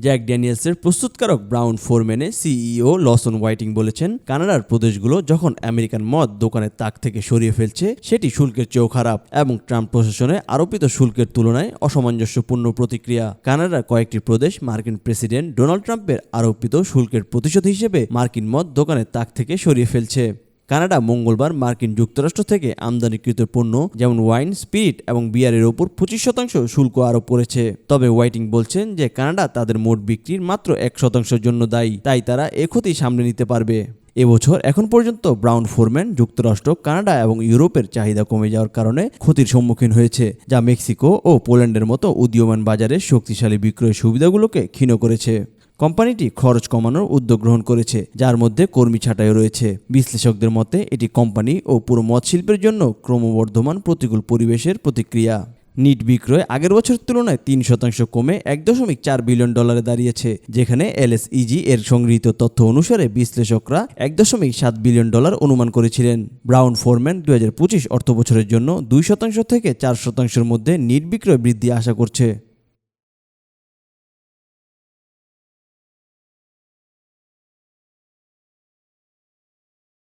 Jack ড্যানিয়েলসের প্রস্তুতকারক brown ফোরম্যানে CEO লসন whitening বলেছেন, কানাডার প্রদেশগুলো যখন আমেরিকান মদ দোকানের তাক থেকে সরিয়ে ফেলছে, সেটি শুল্কের চেয়েও খারাপ এবং ট্রাম্প প্রশাসনে আরোপিত শুল্কের তুলনায় অসামঞ্জস্যপূর্ণ প্রতিক্রিয়া। কানাডার কয়েকটি প্রদেশ মার্কিন প্রেসিডেন্ট ডোনাল্ড ট্রাম্পের আরোপিত শুল্কের প্রতিশোধ হিসেবে মার্কিন মদ দোকানের তাক থেকে সরিয়ে ফেলছে। কানাডা মঙ্গলবার মার্কিন যুক্তরাষ্ট্র থেকে আমদানিকৃত পণ্য যেমন ওয়াইন, স্পিরিট এবং বিয়ারের ওপর 25% শুল্ক আরোপ করেছে। তবে হোয়াইটিং বলছেন যে কানাডা তাদের মোট বিক্রির মাত্র 1% জন্য দায়ী, তাই তারা এ ক্ষতি সামলে নিতে পারবে। এবছর এখন পর্যন্ত ব্রাউন ফোরম্যান যুক্তরাষ্ট্র, কানাডা এবং ইউরোপের চাহিদা কমে যাওয়ার কারণে ক্ষতির সম্মুখীন হয়েছে, যা মেক্সিকো ও পোল্যান্ডের মতো উদীয়মান বাজারের শক্তিশালী বিক্রয় সুবিধাগুলোকে ক্ষীণ করেছে। কোম্পানিটি খরচ কমানোর উদ্যোগ গ্রহণ করেছে, যার মধ্যে কর্মী ছাঁটাইও রয়েছে। বিশ্লেষকদের মতে এটি কোম্পানি ও পুরো মদ শিল্পের জন্য ক্রমবর্ধমান প্রতিকূল পরিবেশের প্রতিক্রিয়া। নিট বিক্রয় আগের বছরের তুলনায় 3% কমে $1.4 বিলিয়ন দাঁড়িয়েছে, যেখানে এলএসইজি এর সংগৃহীত তথ্য অনুসারে বিশ্লেষকরা $1.7 বিলিয়ন অনুমান করেছিলেন। ব্রাউন ফোরম্যান 2025 অর্থবছরের জন্য 2% থেকে 4%-এর মধ্যে নিট বিক্রয় বৃদ্ধি আশা করছে।